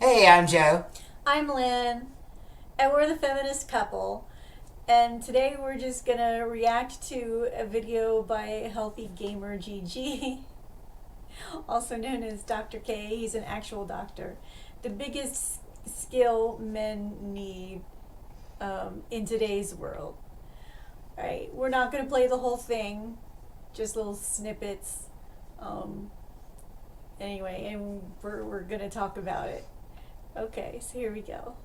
Hey, I'm Joe. I'm Lynn, and we're the Feminist couple. And today we're just gonna react to a video by Healthy Gamer GG, also known as Dr. K. He's an actual doctor. The biggest skill men need in today's world. All right, we're not gonna play the whole thing, just little snippets. Um, anyway, and we're gonna talk about it. Okay, so here we go.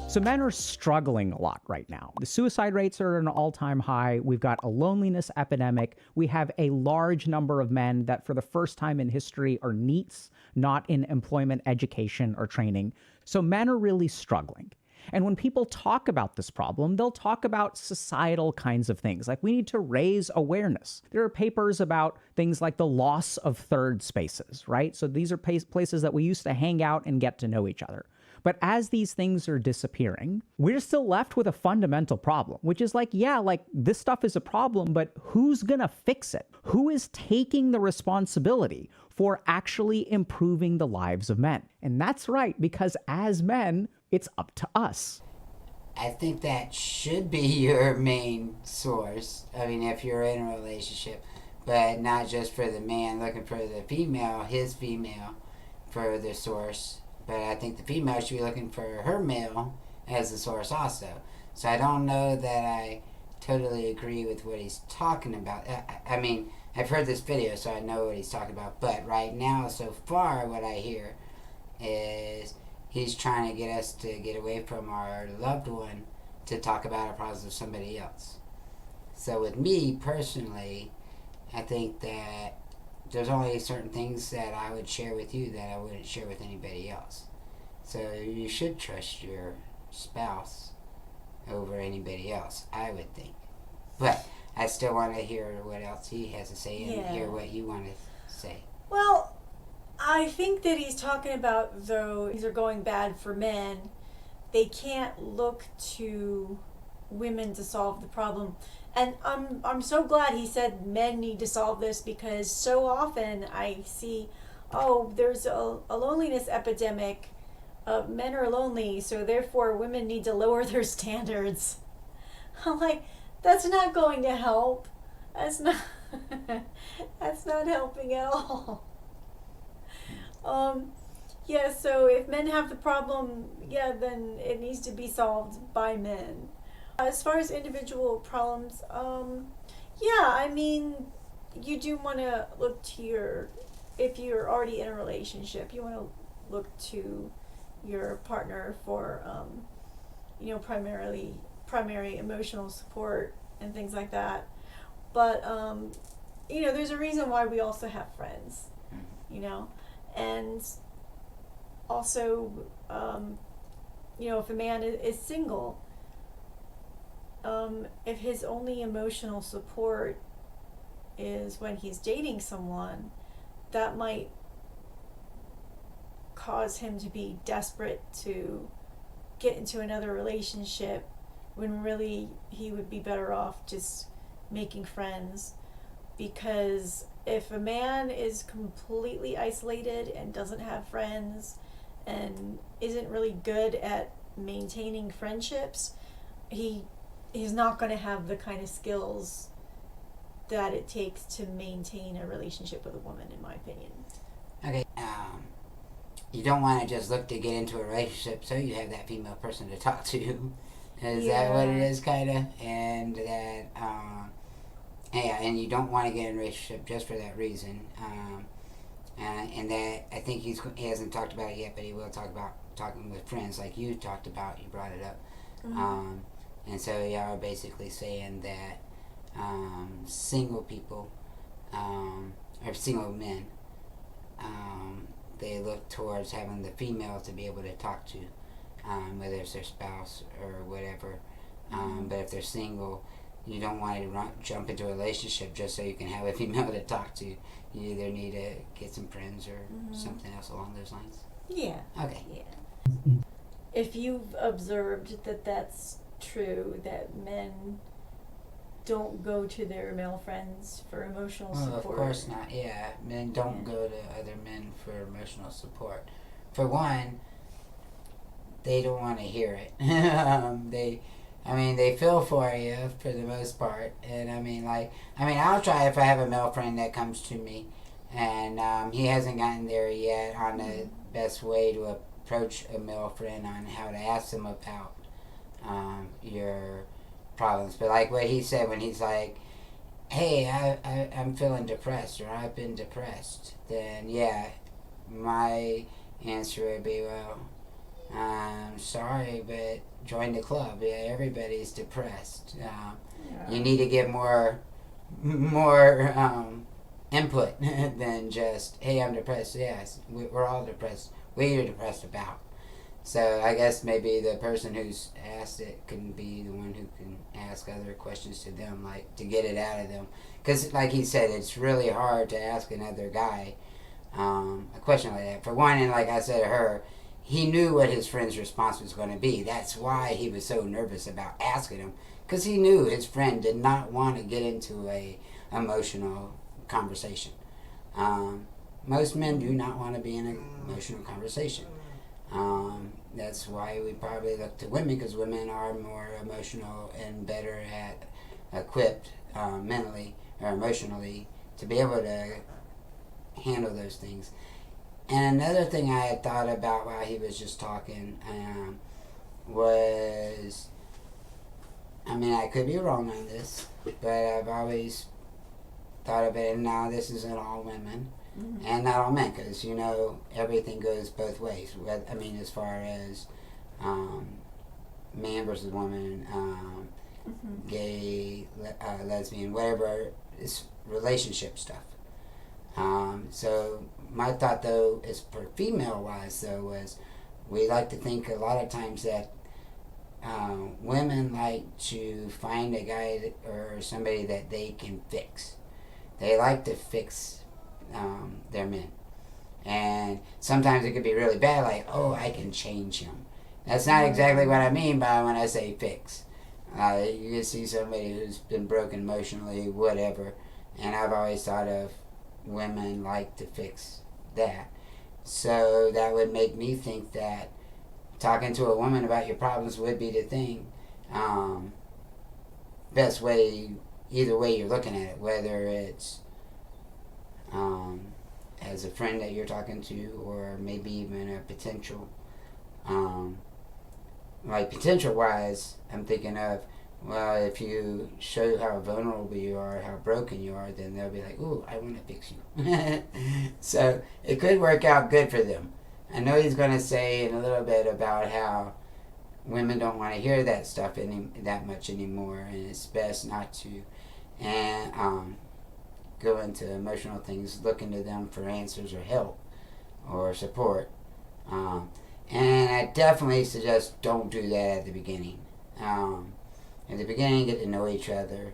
So men are struggling a lot right now. The suicide rates are at an all-time high. We've got a loneliness epidemic. We have a large number of men that for the first time in history are NEETs, not in employment, education, or training. So men are really struggling. And when people talk about this problem, they'll talk about societal kinds of things, like we need to raise awareness. There are papers about things like the loss of third spaces, right? So these are places that we used to hang out and get to know each other. But as these things are disappearing, we're still left with a fundamental problem, which is like, yeah, like this stuff is a problem, but who's gonna fix it? Who is taking the responsibility for actually improving the lives of men? And that's right, because as men, it's up to us. I think that should be your main source. I mean, if you're in a relationship, but not just for the man looking for the female, his female, for the source. But I think the female should be looking for her male as the source also. So I don't know that I totally agree with what he's talking about. I mean, I've heard this video, so I know what he's talking about. But right now, so far, what I hear is he's trying to get us to get away from our loved one to talk about our problems with somebody else. So with me personally, I think that there's only certain things that I would share with you that I wouldn't share with anybody else. So you should trust your spouse over anybody else, I would think. But I still want to hear what else he has to say and hear what you want to say. Well, I think that he's talking about, though these are going bad for men, they can't look to women to solve the problem. And I'm so glad he said men need to solve this, because so often I see, oh, there's a loneliness epidemic. Men are lonely, so therefore women need to lower their standards. I'm like, that's not going to help. That's not that's not helping at all. Yeah, so if men have the problem, yeah, then it needs to be solved by men. As far as individual problems, yeah, I mean, you do want to look to if you're already in a relationship, you want to look to your partner for, primary emotional support and things like that. But, there's a reason why we also have friends, and also, if a man is single, if his only emotional support is when he's dating someone, that might cause him to be desperate to get into another relationship, when really he would be better off just making friends. Because if a man is completely isolated and doesn't have friends and isn't really good at maintaining friendships, he's not going to have the kind of skills that it takes to maintain a relationship with a woman, in my opinion. Okay, you don't want to just look to get into a relationship so you have that female person to talk to. Is that what it is, kind of? And that, and you don't want to get in a relationship just for that reason. And that, I think he hasn't talked about it yet, but he will talk about talking with friends, like you talked about. You brought it up. Mm-hmm. And so y'all are basically saying that single people, or single men, they look towards having the female to be able to talk to, whether it's their spouse or whatever. But if they're single, you don't want to jump into a relationship just so you can have a female to talk to. You either need to get some friends or something else along those lines. Yeah. Okay. Yeah. If you've observed that that's true, that men don't go to their male friends for emotional support. Of course not. Yeah, men don't go to other men for emotional support. for one, they don't want to hear it. They feel for you for the most part, and I'll try if I have a male friend that comes to me, and he hasn't gotten there yet on the best way to approach a male friend on how to ask them about your problems. But like what he said when he's like, hey, I'm feeling depressed, or I've been depressed, then yeah, my answer would be, well, I'm sorry, but join the club. Yeah, everybody's depressed. You need to get more input than just, hey, I'm depressed. Yes, we're all depressed. What are you depressed about? So I guess maybe the person who's asked it can be the one who can ask other questions to them, like to get it out of them. Because like he said, it's really hard to ask another guy a question like that. For one, and like I said to her, he knew what his friend's response was going to be. That's why he was so nervous about asking him, because he knew his friend did not want to get into a emotional conversation. Most men do not want to be in an emotional conversation. That's why we probably look to women, because women are more emotional and better equipped mentally or emotionally to be able to handle those things. And another thing I had thought about while he was just talking was, I could be wrong on this, but I've always thought of it, and now this isn't all women. And not all men, because everything goes both ways. As far as man versus woman, gay, lesbian, whatever, it's relationship stuff. So my thought, though, is for female-wise, though, was we like to think a lot of times that women like to find a guy or somebody that they can fix. They like to fix their men, and sometimes it could be really bad, like, oh, I can change him. That's not exactly what I mean by when I say fix. You can see somebody who's been broken emotionally, whatever, and I've always thought of women like to fix that. So that would make me think that talking to a woman about your problems would be the thing. Best way, either way you're looking at it, whether it's as a friend that you're talking to, or maybe even a potential, potential wise, I'm thinking of, well, if you show how vulnerable you are, how broken you are, then they'll be like, ooh, I want to fix you. So it could work out good for them. I know he's going to say in a little bit about how women don't want to hear that stuff that much anymore, and it's best not to. And go into emotional things, looking to them for answers or help or support. And I definitely suggest don't do that at the beginning. At the beginning, get to know each other.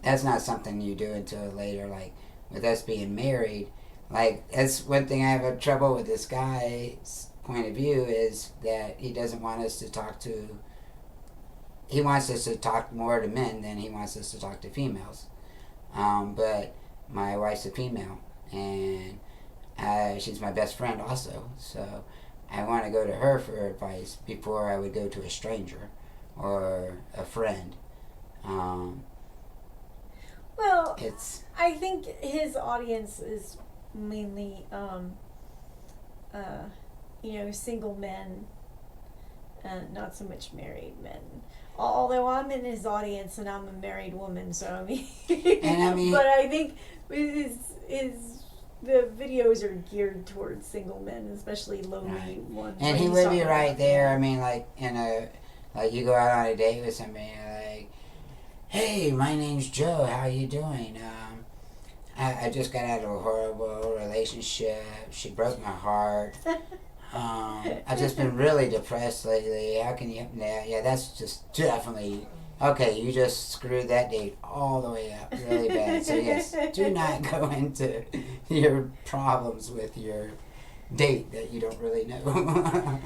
That's not something you do until later. Like with us being married, like that's one thing I have trouble with this guy's point of view, is that he doesn't want us to talk to. He wants us to talk more to men than he wants us to talk to females. But my wife's a female, and she's my best friend also. So I want to go to her for advice before I would go to a stranger or a friend. Well, I think his audience is mainly, single men, not so much married men. Although I'm in his audience and I'm a married woman, so but I think the videos are geared towards single men, especially lonely ones. And he would be right there. You go out on a date with somebody, like, hey, my name's Joe. How you doing? I just got out of a horrible relationship. She broke my heart. I've just been really depressed lately. How can you help me? Yeah, that's just definitely okay. You just screwed that date all the way up really bad. So yes, do not go into your problems with your date that you don't really know.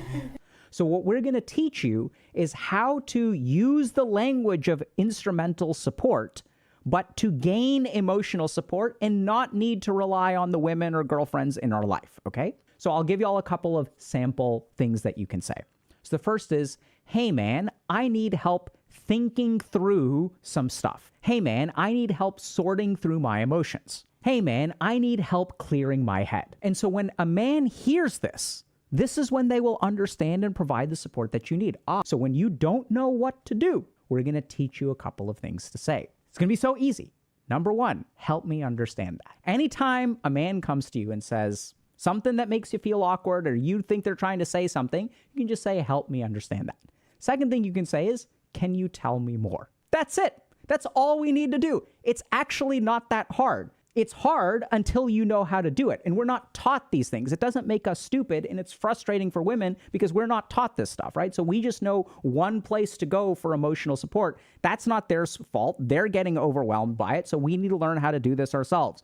So what we're going to teach you is how to use the language of instrumental support, but to gain emotional support and not need to rely on the women or girlfriends in our life, okay? So I'll give you all a couple of sample things that you can say. So the first is, hey man, I need help thinking through some stuff. Hey man, I need help sorting through my emotions. Hey man, I need help clearing my head. And so when a man hears this, this is when they will understand and provide the support that you need. So when you don't know what to do, we're going to teach you a couple of things to say. It's going to be so easy. Number one, help me understand that. Anytime a man comes to you and says something that makes you feel awkward or you think they're trying to say something, you can just say, help me understand that. Second thing you can say is, can you tell me more? That's it. That's all we need to do. It's actually not that hard. It's hard until you know how to do it. And we're not taught these things. It doesn't make us stupid, and it's frustrating for women because we're not taught this stuff, right? So we just know one place to go for emotional support. That's not their fault. They're getting overwhelmed by it, so we need to learn how to do this ourselves.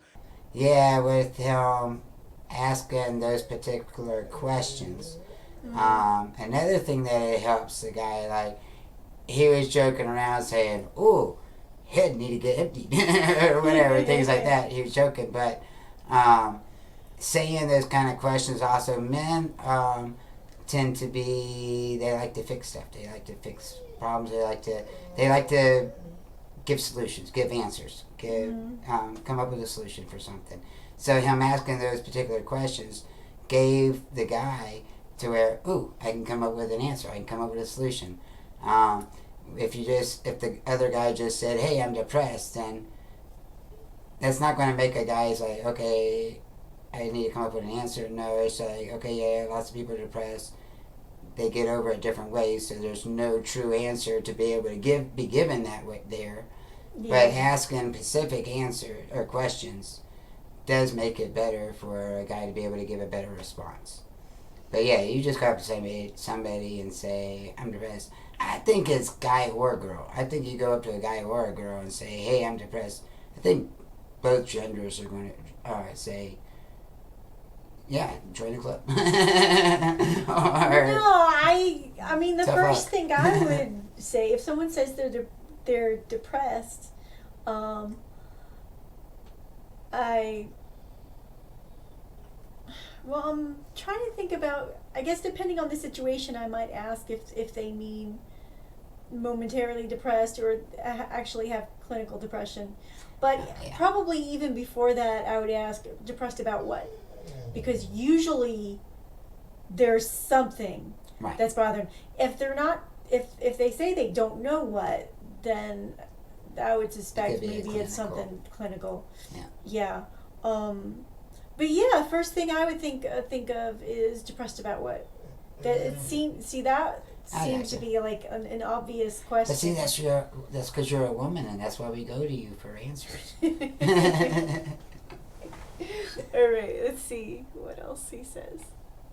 Yeah, with asking those particular questions. Another thing that it helps the guy, like, he was joking around saying, ooh, head need to get emptied or whatever, things like that. He was joking, but saying those kind of questions also, men tend to be, they like to fix stuff. They like to fix problems. They like to give solutions, give answers, come up with a solution for something. So him asking those particular questions gave the guy to where, ooh, I can come up with an answer. I can come up with a solution. If the other guy just said, hey, I'm depressed, then that's not going to make a guy like, okay, I need to come up with an answer. No, it's like, okay, yeah, lots of people are depressed. They get over it different ways, so there's no true answer to be able to be given that way there. Yeah. But asking specific answers or questions does make it better for a guy to be able to give a better response. But yeah, you just go up to somebody and say, I'm depressed. I think it's guy or girl. I think you go up to a guy or a girl and say, hey, I'm depressed. I think both genders are going to say, yeah, join the club. I mean, the first thing I would say, if someone says they're depressed, I'm trying to think about, I guess depending on the situation, I might ask if they mean momentarily depressed or actually have clinical depression. But probably even before that, I would ask, depressed about what? Because usually there's something that's bothering. If they're not, if they say they don't know what, then I would suspect maybe it's something clinical. Yeah. But yeah, first thing I would think of is depressed about what? That it seems to be like an obvious question. But see, that's because you're a woman, and that's why we go to you for answers. All right, let's see what else he says.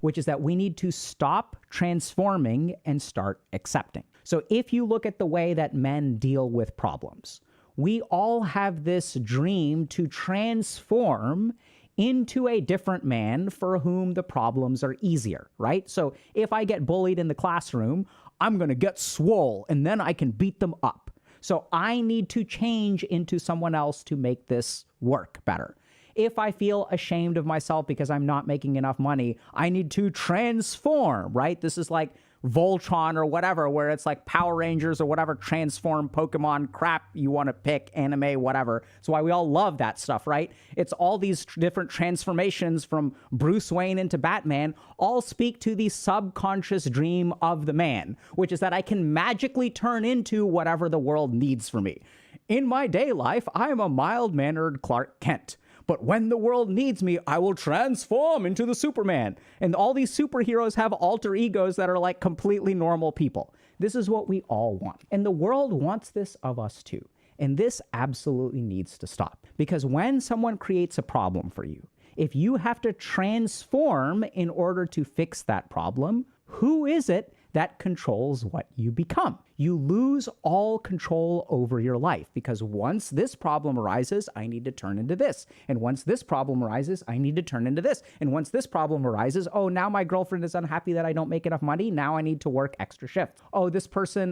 Which is that we need to stop transforming and start accepting. So if you look at the way that men deal with problems, we all have this dream to transform into a different man for whom the problems are easier, right? So if I get bullied in the classroom, I'm going to get swole and then I can beat them up. So I need to change into someone else to make this work better. If I feel ashamed of myself because I'm not making enough money, I need to transform, right? This is like Voltron or whatever, where it's like Power Rangers or whatever transform Pokemon crap you want to pick, anime, whatever. That's why we all love that stuff, right? It's all these different transformations from Bruce Wayne into Batman all speak to the subconscious dream of the man, which is that I can magically turn into whatever the world needs for me. In my day life, I am a mild-mannered Clark Kent. But when the world needs me, I will transform into the Superman. And all these superheroes have alter egos that are like completely normal people. This is what we all want. And the world wants this of us too. And this absolutely needs to stop. Because when someone creates a problem for you, if you have to transform in order to fix that problem, who is it that controls what you become? you lose all control over your life, because once this problem arises, I need to turn into this. And once this problem arises, I need to turn into this. And once this problem arises, oh, now my girlfriend is unhappy that I don't make enough money. Now I need to work extra shifts. Oh,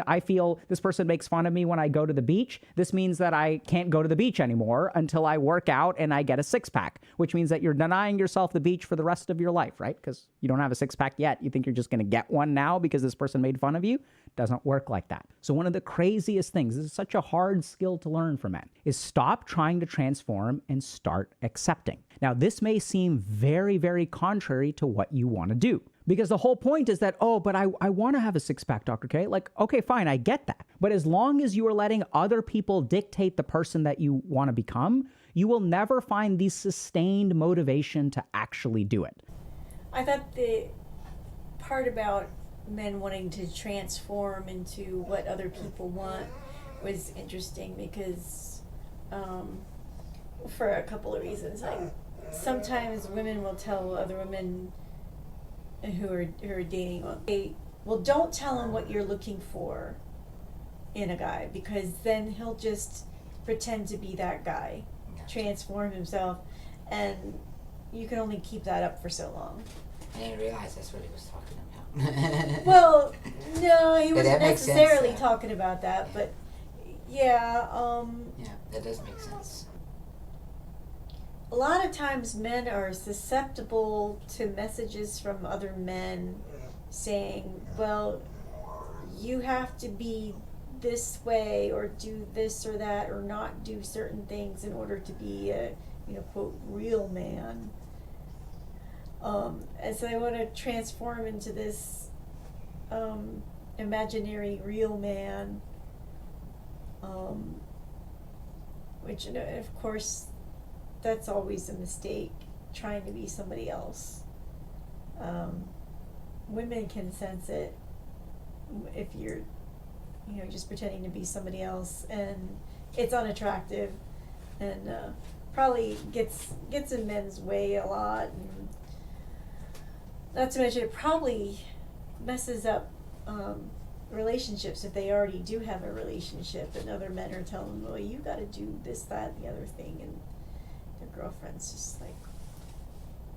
I feel this person makes fun of me when I go to the beach. This means that I can't go to the beach anymore until I work out and I get a six-pack, which means that you're denying yourself the beach for the rest of your life, right? Because you don't have a six-pack yet. You think you're just going to get one now because this person made fun of you? Doesn't work like that. So one of the craziest things, this is such a hard skill to learn for men, is stop trying to transform and start accepting. Now, this may seem very, very contrary to what you want to do, because the whole point is that, oh, but I want to have a six-pack, Dr. K. Like, okay, fine, I get that. But as long as you are letting other people dictate the person that you want to become, you will never find the sustained motivation to actually do it. I thought the part about men wanting to transform into what other people want was interesting, because for a couple of reasons. Like, sometimes women will tell other women who are dating, well, don't tell him what you're looking for in a guy, because then he'll just pretend to be that guy, transform himself, and you can only keep that up for so long. I didn't realize that's what he was talking about. Well, no, he But wasn't that makes sense, necessarily though. talking about that, Yeah. but yeah, Yeah, that does make sense. a lot of times men are susceptible to messages from other men saying, well, you have to be this way, or do this or that, or not do certain things in order to be a, quote, real man. And so they want to transform into this imaginary real man, which, of course, that's always a mistake, trying to be somebody else. Women can sense it if you're, just pretending to be somebody else, and it's unattractive, and probably gets in men's way a lot, and not to mention it probably messes up relationships if they already do have a relationship, and other men are telling them, well, you got to do this, that, and the other thing, and their girlfriend's just like,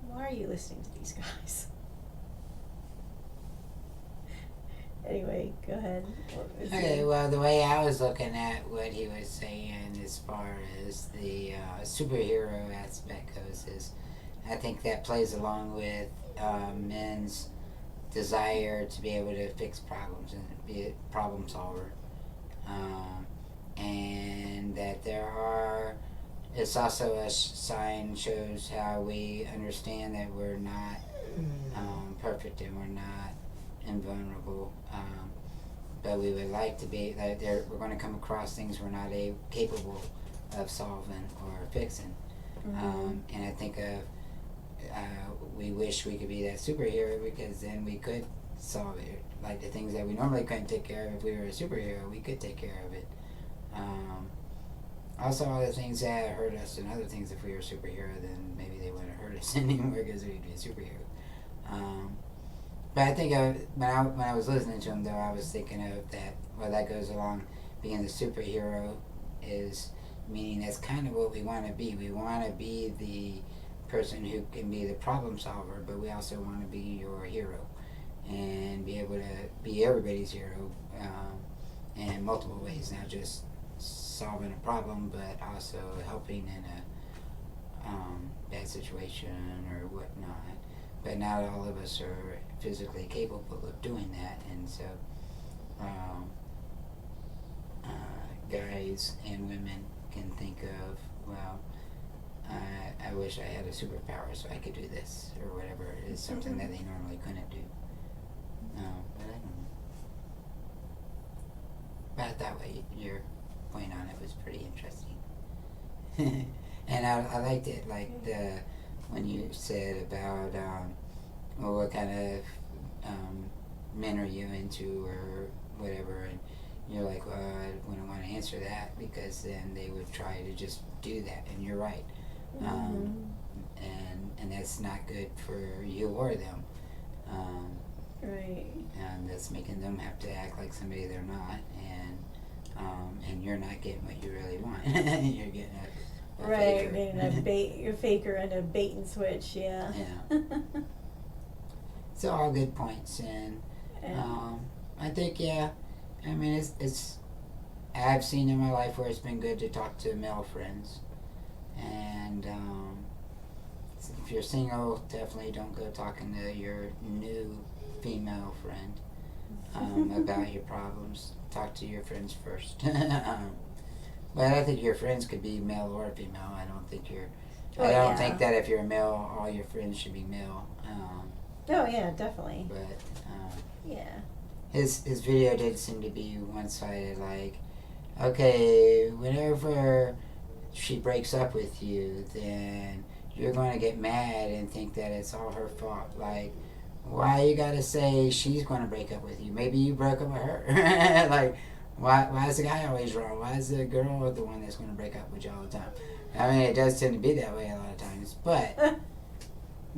why are you listening to these guys? Anyway, go ahead. Okay, well, the way I was looking at what he was saying as far as the superhero aspect goes is, I think that plays along with men's desire to be able to fix problems and be a problem solver. And that it's also a sign, shows how we understand that we're not perfect and we're not invulnerable, but we would like to be, that we're going to come across things we're not capable of solving or fixing. And I think we wish we could be that superhero, because then we could solve it. Like the things that we normally couldn't take care of if we were a superhero, we could take care of it. Also, all the things that hurt us and other things, if we were a superhero, then maybe they wouldn't hurt us anymore because we'd be a superhero. But I think when I was listening to him, though, I was thinking of that, well, that goes along being the superhero, is meaning that's kind of what we want to be. We want to be the person who can be the problem solver, but we also want to be your hero and be able to be everybody's hero in multiple ways, not just solving a problem, but also helping in a bad situation or whatnot. But not all of us are physically capable of doing that, and so guys and women can think of, well, I wish I had a superpower so I could do this, or whatever. It's something that they normally couldn't do. But I don't know. But that way, your point on it was pretty interesting. And I liked it, like when you said about, well, what kind of men are you into, or whatever, and you're like, well, I wouldn't want to answer that, because then they would try to just do that, and you're right. And that's not good for you or them. Right. And that's making them have to act like somebody they're not, and you're not getting what you really want. You're getting a Right, faker. getting a a faker and a bait and switch, yeah. Yeah. So all good points, and I think I mean it's I've seen in my life where it's been good to talk to male friends, and if you're single, definitely don't go talking to your new female friend about your problems. Talk to your friends first. But I think your friends could be male or female. I don't think Oh, I don't yeah. think that if you're a male, all your friends should be male. Oh yeah, definitely. But Yeah. his video did seem to be one-sided. Like, okay, whenever she breaks up with you, then you're going to get mad and think that it's all her fault. Like, why you gotta say she's going to break up with you? Maybe you broke up with her. Like, why is the guy always wrong? Why is the girl the one that's going to break up with you all the time? I mean, it does tend to be that way a lot of times, but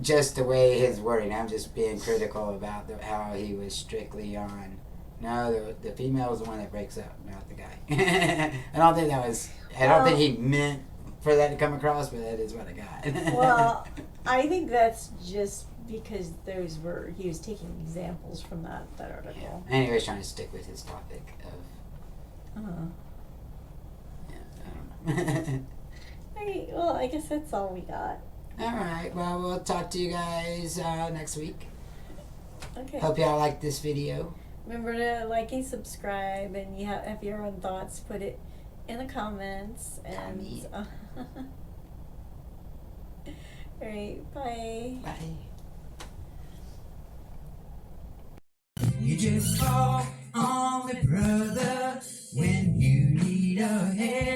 just the way his wording, I'm just being critical about how he was strictly on, no, the female is the one that breaks up, not the guy. I don't think he meant for that to come across, but that is what I got. Well, I think that's just because he was taking examples from that article. Yeah. And he was trying to stick with his topic of, I don't know. Alright, well, I guess that's all we got. Alright, well, we'll talk to you guys next week. Okay. Hope y'all liked this video. Remember to like and subscribe, and you have your own thoughts, put it in the comments. And alright, bye. Bye. You just call on me, brother, when you need a hand.